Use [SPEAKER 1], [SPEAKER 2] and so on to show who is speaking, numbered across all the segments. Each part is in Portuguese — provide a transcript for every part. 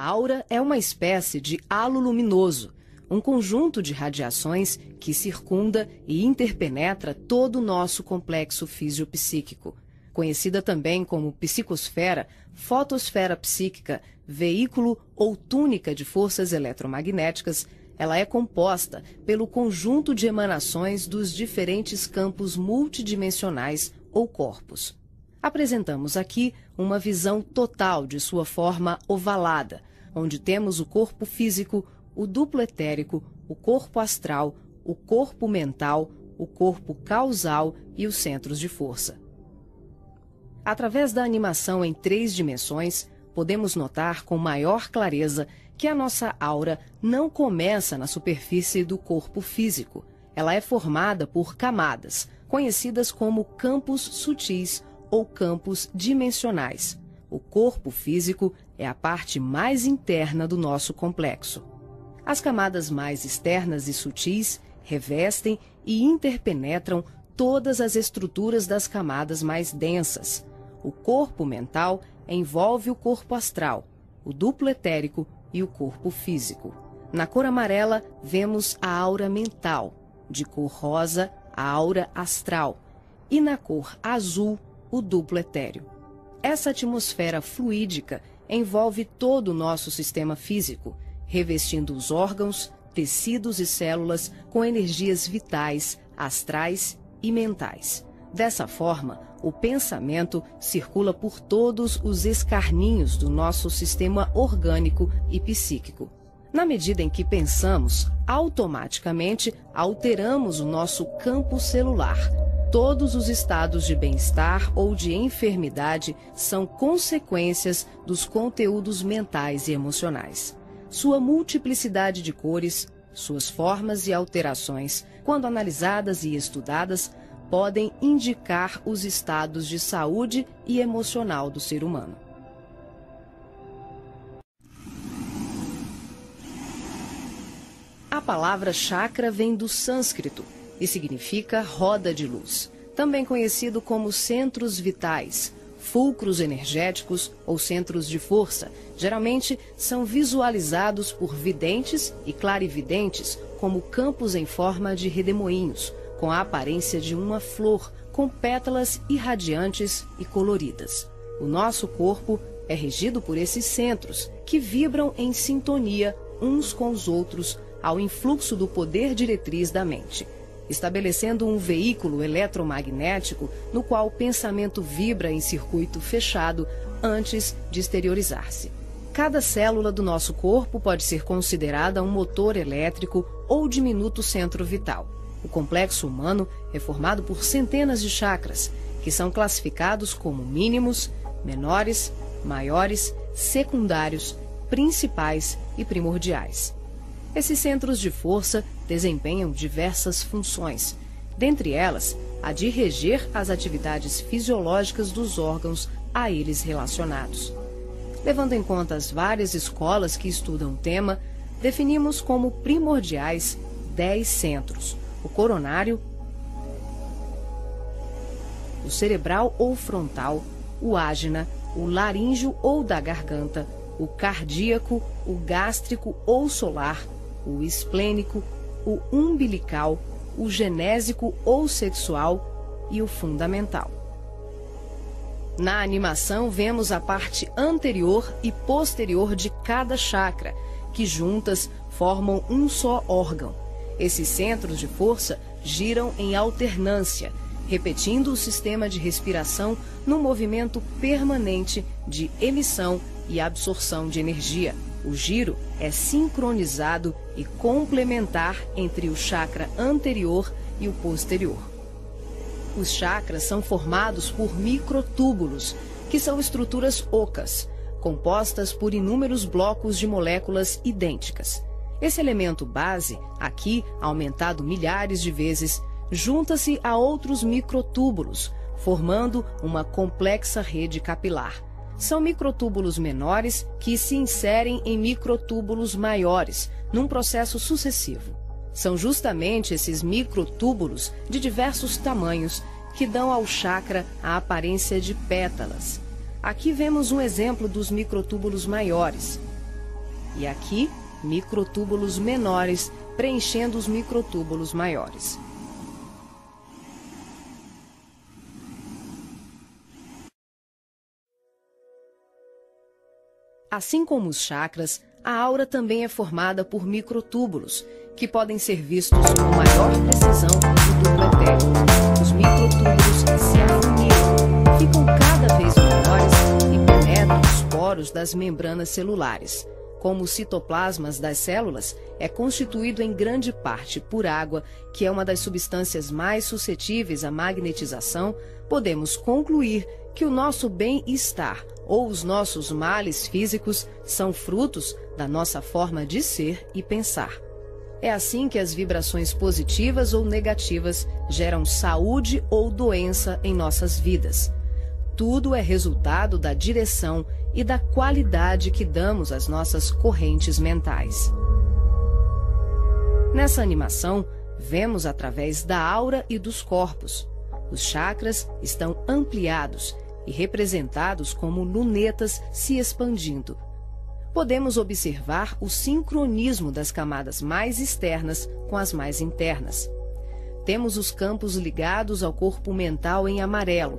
[SPEAKER 1] aura é uma espécie de halo luminoso, um conjunto de radiações que circunda e interpenetra todo o nosso complexo fisiopsíquico. Conhecida também como psicosfera, fotosfera psíquica, veículo ou túnica de forças eletromagnéticas, ela é composta pelo conjunto de emanações dos diferentes campos multidimensionais ou corpos. Apresentamos aqui uma visão total de sua forma ovalada, onde temos o corpo físico, o duplo etérico, o corpo astral, o corpo mental, o corpo causal e os centros de força. Através da animação em 3 dimensões, podemos notar com maior clareza que a nossa aura não começa na superfície do corpo físico. Ela é formada por camadas, conhecidas como campos sutis ou campos dimensionais. O corpo físico é a parte mais interna do nosso complexo. As camadas mais externas e sutis revestem e interpenetram todas as estruturas das camadas mais densas. O corpo mental envolve o corpo astral, o duplo etérico e o corpo físico. Na cor amarela, vemos a aura mental, de cor rosa, a aura astral, e na cor azul, o duplo etéreo. Essa atmosfera fluídica envolve todo o nosso sistema físico, revestindo os órgãos, tecidos e células com energias vitais, astrais e mentais. Dessa forma, o pensamento circula por todos os escarninhos do nosso sistema orgânico e psíquico. Na medida em que pensamos, automaticamente alteramos o nosso campo celular. Todos os estados de bem-estar ou de enfermidade são consequências dos conteúdos mentais e emocionais. Sua multiplicidade de cores, suas formas e alterações, quando analisadas e estudadas, podem indicar os estados de saúde e emocional do ser humano. A palavra chakra vem do sânscrito e significa roda de luz, também conhecido como centros vitais, fulcros energéticos ou centros de força. Geralmente são visualizados por videntes e clarividentes como campos em forma de redemoinhos, com a aparência de uma flor, com pétalas irradiantes e coloridas. O nosso corpo é regido por esses centros, que vibram em sintonia uns com os outros ao influxo do poder diretriz da mente, estabelecendo um veículo eletromagnético no qual o pensamento vibra em circuito fechado antes de exteriorizar-se. Cada célula do nosso corpo pode ser considerada um motor elétrico ou diminuto centro vital. O complexo humano é formado por centenas de chakras, que são classificados como mínimos, menores, maiores, secundários, principais e primordiais. Esses centros de força desempenham diversas funções, dentre elas a de reger as atividades fisiológicas dos órgãos a eles relacionados. Levando em conta as várias escolas que estudam o tema, definimos como primordiais 10 centros: o coronário, o cerebral ou frontal, o ágina, o laríngeo ou da garganta, o cardíaco, o gástrico ou solar, o esplênico, o umbilical, o genésico ou sexual e o fundamental. Na animação, vemos a parte anterior e posterior de cada chakra, que juntas formam um só órgão. Esses centros de força giram em alternância, repetindo o sistema de respiração num movimento permanente de emissão e absorção de energia. O giro é sincronizado e complementar entre o chakra anterior e o posterior. Os chakras são formados por microtúbulos, que são estruturas ocas, compostas por inúmeros blocos de moléculas idênticas. Esse elemento base, aqui aumentado milhares de vezes, junta-se a outros microtúbulos, formando uma complexa rede capilar. São microtúbulos menores que se inserem em microtúbulos maiores, num processo sucessivo. São justamente esses microtúbulos de diversos tamanhos que dão ao chakra a aparência de pétalas. Aqui vemos um exemplo dos microtúbulos maiores. e aqui microtúbulos menores preenchendo os microtúbulos maiores. Assim como os chakras, a aura também é formada por microtúbulos, que podem ser vistos com maior precisão no duplo etéreo. Os microtúbulos se afunilam, ficam cada vez menores e penetram os poros das membranas celulares. Como os citoplasmas das células, é constituído em grande parte por água, que é uma das substâncias mais suscetíveis à magnetização, podemos concluir que o nosso bem-estar ou os nossos males físicos são frutos da nossa forma de ser e pensar. É assim que as vibrações positivas ou negativas geram saúde ou doença em nossas vidas. Tudo é resultado da direção e da qualidade que damos às nossas correntes mentais. Nessa animação, vemos através da aura e dos corpos. Os chakras estão ampliados e representados como lunetas se expandindo. Podemos observar o sincronismo das camadas mais externas com as mais internas. Temos os campos ligados ao corpo mental em amarelo,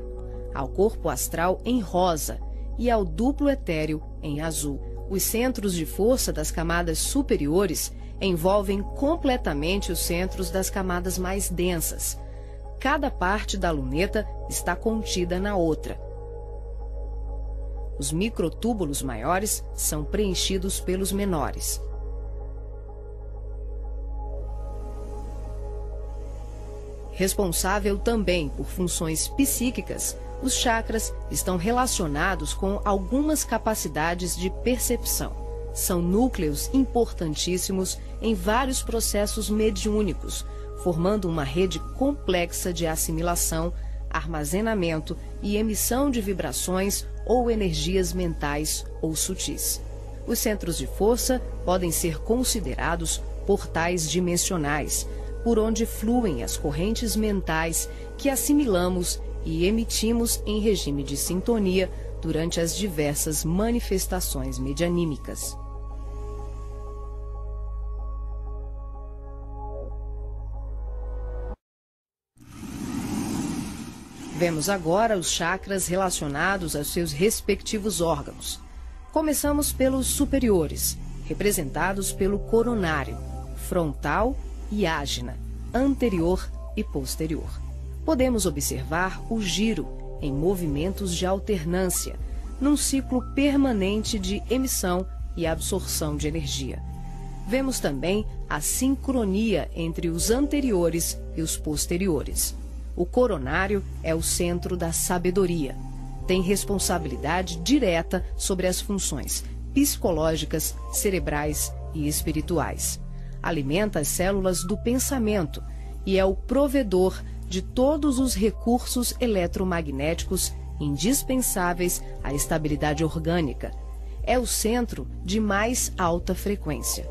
[SPEAKER 1] ao corpo astral em rosa e ao duplo etéreo em azul. Os centros de força das camadas superiores envolvem completamente os centros das camadas mais densas. Cada parte da luneta está contida na outra. Os microtúbulos maiores são preenchidos pelos menores. Responsável também por funções psíquicas, os chakras estão relacionados com algumas capacidades de percepção. São núcleos importantíssimos em vários processos mediúnicos, formando uma rede complexa de assimilação, armazenamento e emissão de vibrações ou energias mentais ou sutis. Os centros de força podem ser considerados portais dimensionais, por onde fluem as correntes mentais que assimilamos e emitimos em regime de sintonia durante as diversas manifestações medianímicas. Vemos agora os chakras relacionados aos seus respectivos órgãos. Começamos pelos superiores, representados pelo coronário, frontal e ágina, anterior e posterior. Podemos observar o giro em movimentos de alternância, num ciclo permanente de emissão e absorção de energia. Vemos também a sincronia entre os anteriores e os posteriores. O coronário é o centro da sabedoria. Tem responsabilidade direta sobre as funções psicológicas, cerebrais e espirituais. Alimenta as células do pensamento e é o provedor de todos os recursos eletromagnéticos indispensáveis à estabilidade orgânica. É o centro de mais alta frequência.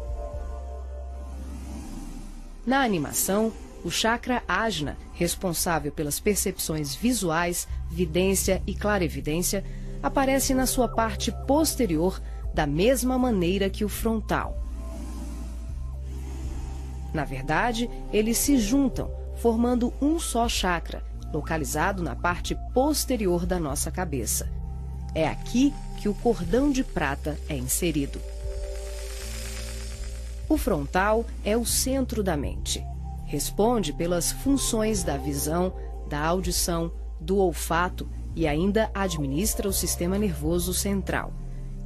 [SPEAKER 1] Na animação, o chakra ágina, responsável pelas percepções visuais, vidência e clarevidência, aparece na sua parte posterior da mesma maneira que o frontal. Na verdade, eles se juntam, formando um só chakra, localizado na parte posterior da nossa cabeça. É aqui que o cordão de prata é inserido. O frontal é o centro da mente. Responde pelas funções da visão, da audição, do olfato e ainda administra o sistema nervoso central.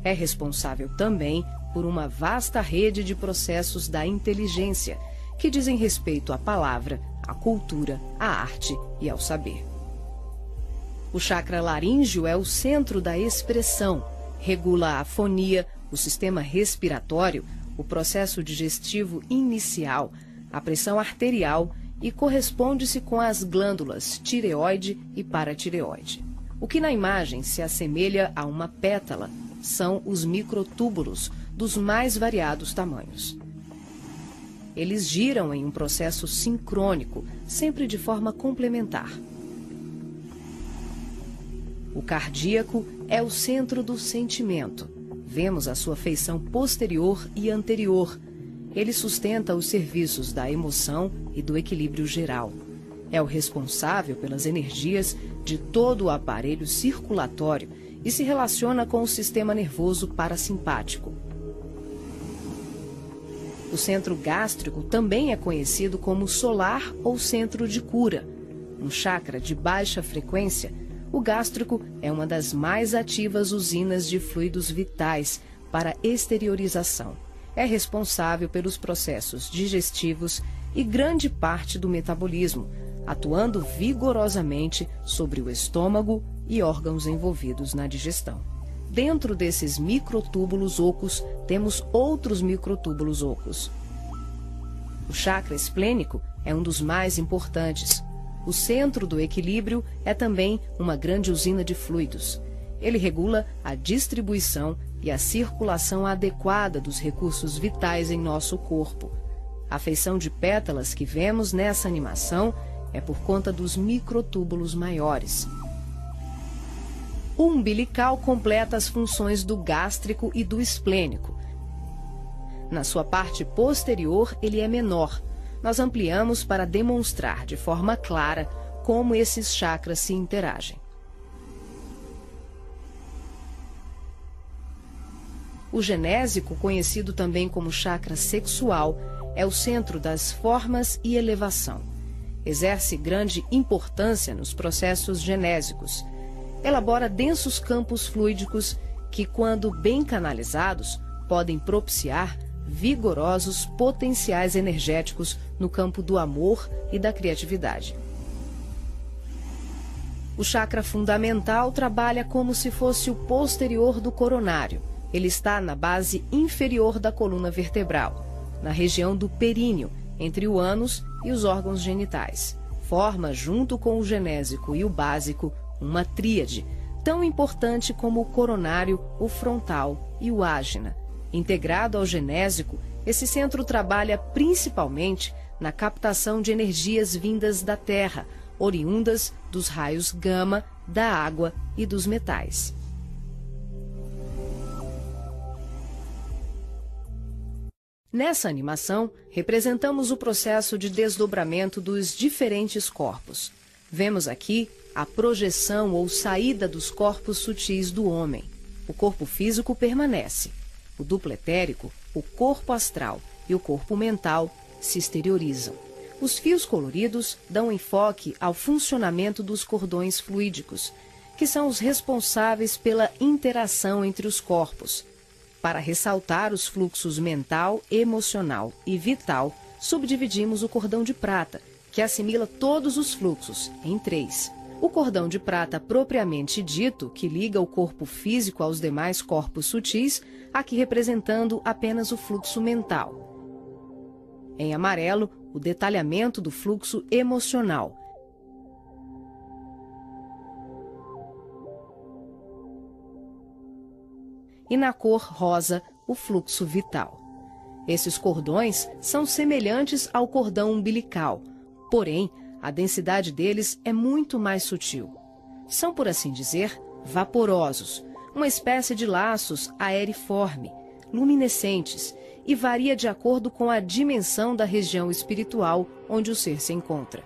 [SPEAKER 1] É responsável também por uma vasta rede de processos da inteligência, que dizem respeito à palavra, à cultura, à arte e ao saber. O chakra laríngeo é o centro da expressão, regula a fonia, o sistema respiratório, o processo digestivo inicial, a pressão arterial e corresponde-se com as glândulas tireoide e paratireoide. O que na imagem se assemelha a uma pétala são os microtúbulos dos mais variados tamanhos. Eles giram em um processo sincrônico, sempre de forma complementar. O cardíaco é o centro do sentimento, vemos a sua feição posterior e anterior. Ele sustenta os serviços da emoção e do equilíbrio geral. É o responsável pelas energias de todo o aparelho circulatório e se relaciona com o sistema nervoso parasimpático. O centro gástrico também é conhecido como solar ou centro de cura. Um chakra de baixa frequência, o gástrico é uma das mais ativas usinas de fluidos vitais para exteriorização. É responsável pelos processos digestivos e grande parte do metabolismo, atuando vigorosamente sobre o estômago e órgãos envolvidos na digestão. Dentro desses microtúbulos ocos, temos outros microtúbulos ocos. O chakra esplênico é um dos mais importantes. O centro do equilíbrio é também uma grande usina de fluidos. Ele regula a distribuição e a circulação adequada dos recursos vitais em nosso corpo. A feição de pétalas que vemos nessa animação é por conta dos microtúbulos maiores. O umbilical completa as funções do gástrico e do esplênico. Na sua parte posterior, ele é menor. Nós ampliamos para demonstrar de forma clara como esses chakras se interagem. O genésico, conhecido também como chakra sexual, é o centro das formas e elevação. Exerce grande importância nos processos genésicos. Elabora densos campos fluídicos que, quando bem canalizados, podem propiciar vigorosos potenciais energéticos no campo do amor e da criatividade. O chakra fundamental trabalha como se fosse o posterior do coronário. Ele está na base inferior da coluna vertebral, na região do períneo, entre o ânus e os órgãos genitais. Forma, junto com o genésico e o básico, uma tríade, tão importante como o coronário, o frontal e o ágina. Integrado ao genésico, esse centro trabalha principalmente na captação de energias vindas da Terra, oriundas dos raios gama, da água e dos metais. Nessa animação, representamos o processo de desdobramento dos diferentes corpos. Vemos aqui a projeção ou saída dos corpos sutis do homem. O corpo físico permanece. O duplo etérico, o corpo astral e o corpo mental se exteriorizam. Os fios coloridos dão enfoque ao funcionamento dos cordões fluídicos, que são os responsáveis pela interação entre os corpos. Para ressaltar os fluxos mental, emocional e vital, subdividimos o cordão de prata, que assimila todos os fluxos, em 3. O cordão de prata propriamente dito, que liga o corpo físico aos demais corpos sutis, aqui representando apenas o fluxo mental. Em amarelo, o detalhamento do fluxo emocional. E na cor rosa, o fluxo vital. Esses cordões são semelhantes ao cordão umbilical, porém, a densidade deles é muito mais sutil. São, por assim dizer, vaporosos, uma espécie de laços aeriforme, luminescentes, e varia de acordo com a dimensão da região espiritual onde o ser se encontra.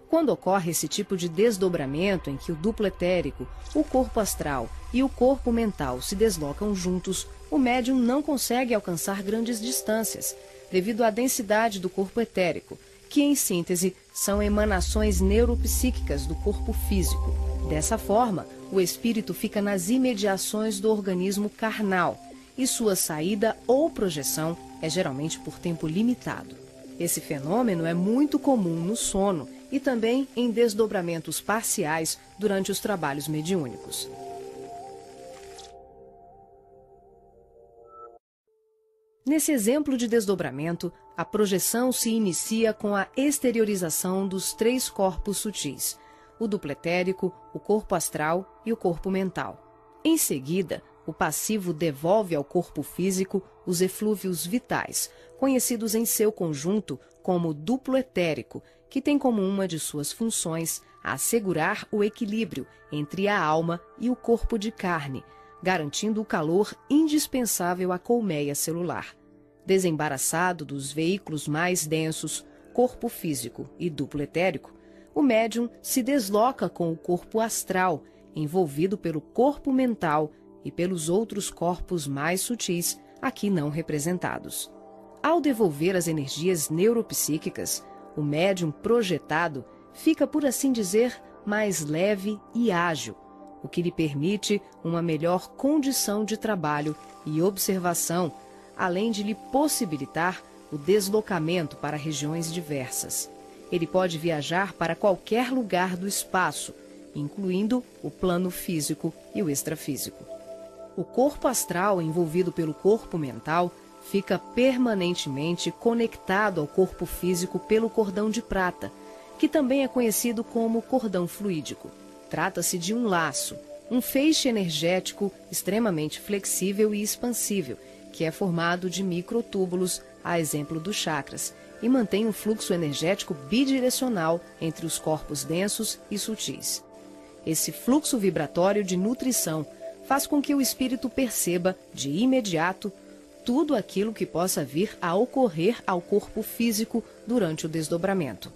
[SPEAKER 1] Quando ocorre esse tipo de desdobramento em que o duplo etérico, o corpo astral e o corpo mental se deslocam juntos, o médium não consegue alcançar grandes distâncias, devido à densidade do corpo etérico, que, em síntese, são emanações neuropsíquicas do corpo físico. Dessa forma, o espírito fica nas imediações do organismo carnal, e sua saída ou projeção é geralmente por tempo limitado. Esse fenômeno é muito comum no sono e também em desdobramentos parciais durante os trabalhos mediúnicos. Nesse exemplo de desdobramento, a projeção se inicia com a exteriorização dos 3 corpos sutis, o duplo etérico, o corpo astral e o corpo mental. Em seguida, o passivo devolve ao corpo físico os eflúvios vitais, conhecidos em seu conjunto como duplo etérico, que tem como uma de suas funções a assegurar o equilíbrio entre a alma e o corpo de carne, garantindo o calor indispensável à colmeia celular. Desembaraçado dos veículos mais densos, corpo físico e duplo etérico, o médium se desloca com o corpo astral, envolvido pelo corpo mental e pelos outros corpos mais sutis, aqui não representados. Ao devolver as energias neuropsíquicas, o médium projetado fica, por assim dizer, mais leve e ágil, o que lhe permite uma melhor condição de trabalho e observação, além de lhe possibilitar o deslocamento para regiões diversas. Ele pode viajar para qualquer lugar do espaço, incluindo o plano físico e o extrafísico. O corpo astral, envolvido pelo corpo mental, fica permanentemente conectado ao corpo físico pelo cordão de prata, que também é conhecido como cordão fluídico. Trata-se de um laço, um feixe energético extremamente flexível e expansível, que é formado de microtúbulos, a exemplo dos chakras, e mantém um fluxo energético bidirecional entre os corpos densos e sutis. Esse fluxo vibratório de nutrição faz com que o espírito perceba, de imediato, tudo aquilo que possa vir a ocorrer ao corpo físico durante o desdobramento.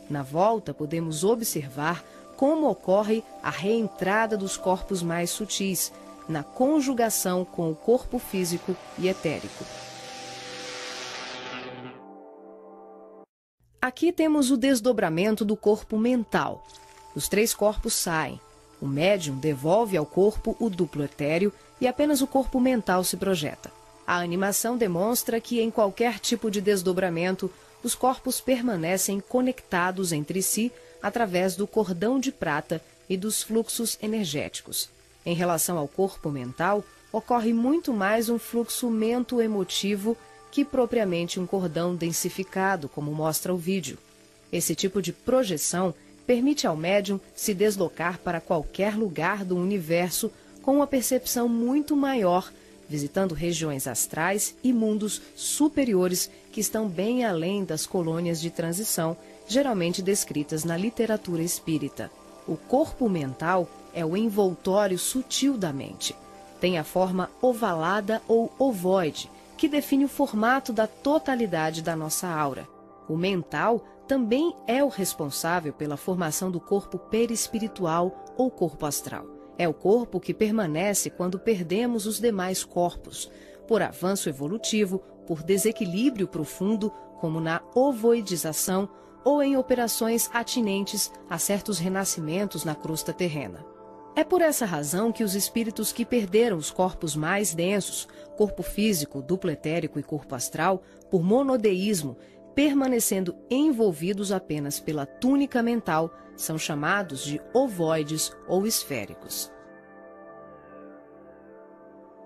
[SPEAKER 1] Na volta, podemos observar como ocorre a reentrada dos corpos mais sutis, na conjugação com o corpo físico e etérico. Aqui temos o desdobramento do corpo mental. Os 3 corpos saem. O médium devolve ao corpo o duplo etéreo e apenas o corpo mental se projeta. A animação demonstra que, em qualquer tipo de desdobramento, os corpos permanecem conectados entre si através do cordão de prata e dos fluxos energéticos. Em relação ao corpo mental, ocorre muito mais um fluxo mento-emotivo que propriamente um cordão densificado, como mostra o vídeo. Esse tipo de projeção permite ao médium se deslocar para qualquer lugar do universo com uma percepção muito maior, visitando regiões astrais e mundos superiores que estão bem além das colônias de transição, geralmente descritas na literatura espírita. O corpo mental é o envoltório sutil da mente. Tem a forma ovalada ou ovoide, que define o formato da totalidade da nossa aura. O mental também é o responsável pela formação do corpo perispiritual ou corpo astral. É o corpo que permanece quando perdemos os demais corpos, por avanço evolutivo, por desequilíbrio profundo, como na ovoidização, ou em operações atinentes a certos renascimentos na crosta terrena. É por essa razão que os espíritos que perderam os corpos mais densos, corpo físico, duplo etérico e corpo astral, por monodeísmo, permanecendo envolvidos apenas pela túnica mental, são chamados de ovoides ou esféricos.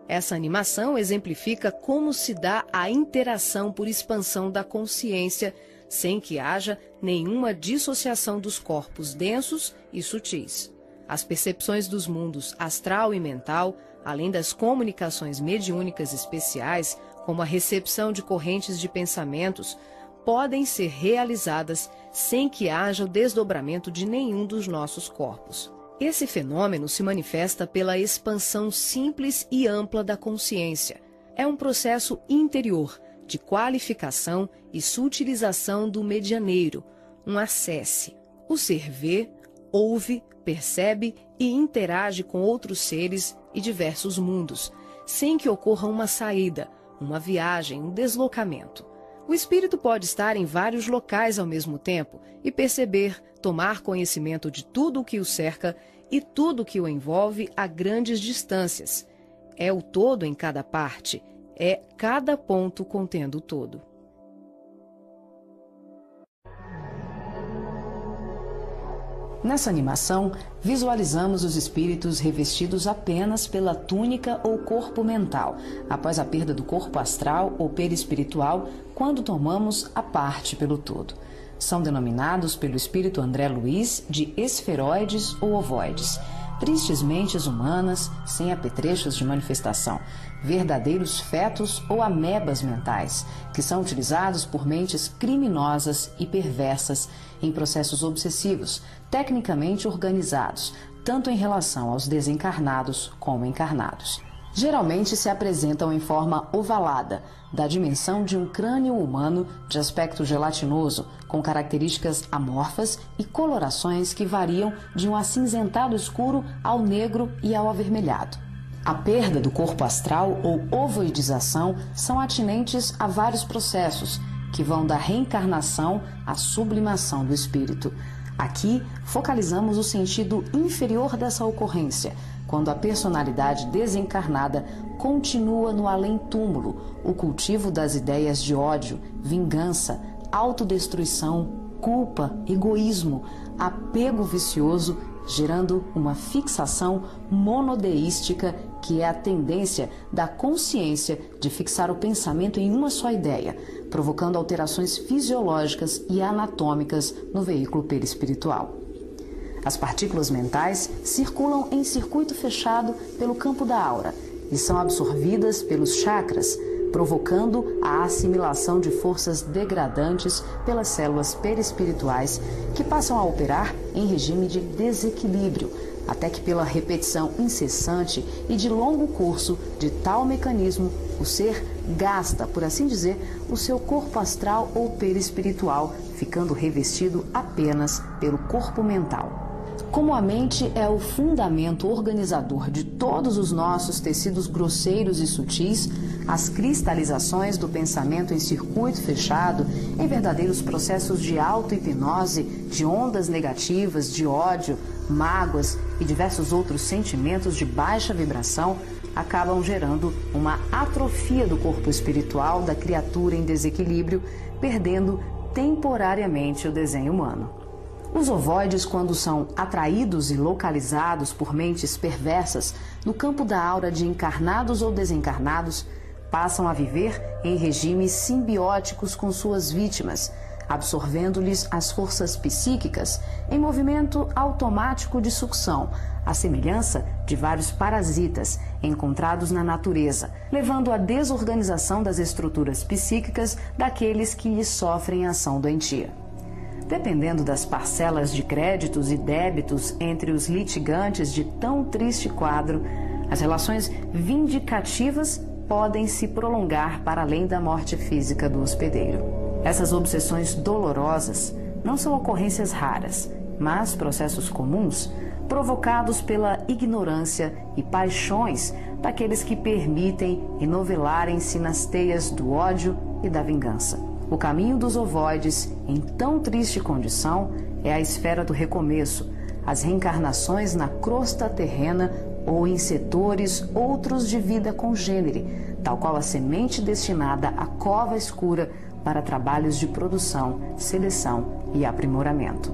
[SPEAKER 1] Essa animação exemplifica como se dá a interação por expansão da consciência, sem que haja nenhuma dissociação dos corpos densos e sutis. As percepções dos mundos astral e mental, além das comunicações mediúnicas especiais, como a recepção de correntes de pensamentos, podem ser realizadas sem que haja o desdobramento de nenhum dos nossos corpos. Esse fenômeno se manifesta pela expansão simples e ampla da consciência. É um processo interior de qualificação e sutilização do medianeiro, um acesse. O ser vê, ouve, percebe e interage com outros seres e diversos mundos, sem que ocorra uma saída, uma viagem, um deslocamento. O espírito pode estar em vários locais ao mesmo tempo e perceber, tomar conhecimento de tudo o que o cerca e tudo o que o envolve a grandes distâncias. É o todo em cada parte, é cada ponto contendo o todo. Nessa animação, visualizamos os espíritos revestidos apenas pela túnica ou corpo mental, após a perda do corpo astral ou perispiritual, quando tomamos a parte pelo todo. São denominados pelo espírito André Luiz de esferoides ou ovoides. tristes mentes humanas sem apetrechos de manifestação, verdadeiros fetos ou amebas mentais, que são utilizados por mentes criminosas e perversas em processos obsessivos, tecnicamente organizados, tanto em relação aos desencarnados como encarnados. Geralmente se apresentam em forma ovalada, da dimensão de um crânio humano de aspecto gelatinoso, com características amorfas e colorações que variam de um acinzentado escuro ao negro e ao avermelhado. A perda do corpo astral ou ovoidização são atinentes a vários processos, que vão da reencarnação à sublimação do espírito. Aqui, focalizamos o sentido inferior dessa ocorrência, quando a personalidade desencarnada continua no além-túmulo, o cultivo das ideias de ódio, vingança, autodestruição, culpa, egoísmo, apego vicioso, gerando uma fixação monodeística, que é a tendência da consciência de fixar o pensamento em uma só ideia, provocando alterações fisiológicas e anatômicas no veículo perispiritual. As partículas mentais circulam em circuito fechado pelo campo da aura e são absorvidas pelos chakras, provocando a assimilação de forças degradantes pelas células perispirituais, que passam a operar em regime de desequilíbrio, até que pela repetição incessante e de longo curso de tal mecanismo, o ser gasta, por assim dizer, o seu corpo astral ou perispiritual, ficando revestido apenas pelo corpo mental. Como a mente é o fundamento organizador de todos os nossos tecidos grosseiros e sutis, as cristalizações do pensamento em circuito fechado, em verdadeiros processos de auto-hipnose, de ondas negativas, de ódio, mágoas e diversos outros sentimentos de baixa vibração, acabam gerando uma atrofia do corpo espiritual da criatura em desequilíbrio, perdendo temporariamente o desenho humano. Os ovoides, quando são atraídos e localizados por mentes perversas no campo da aura de encarnados ou desencarnados, passam a viver em regimes simbióticos com suas vítimas, absorvendo-lhes as forças psíquicas em movimento automático de sucção, à semelhança de vários parasitas encontrados na natureza, levando à desorganização das estruturas psíquicas daqueles que lhes sofrem ação doentia. Dependendo das parcelas de créditos e débitos entre os litigantes de tão triste quadro, as relações vindicativas podem se prolongar para além da morte física do hospedeiro. Essas obsessões dolorosas não são ocorrências raras, mas processos comuns provocados pela ignorância e paixões daqueles que permitem enovelarem-se nas teias do ódio e da vingança. O caminho dos ovoides, em tão triste condição, é a esfera do recomeço, as reencarnações na crosta terrena ou em setores outros de vida congênere, tal qual a semente destinada à cova escura para trabalhos de produção, seleção e aprimoramento.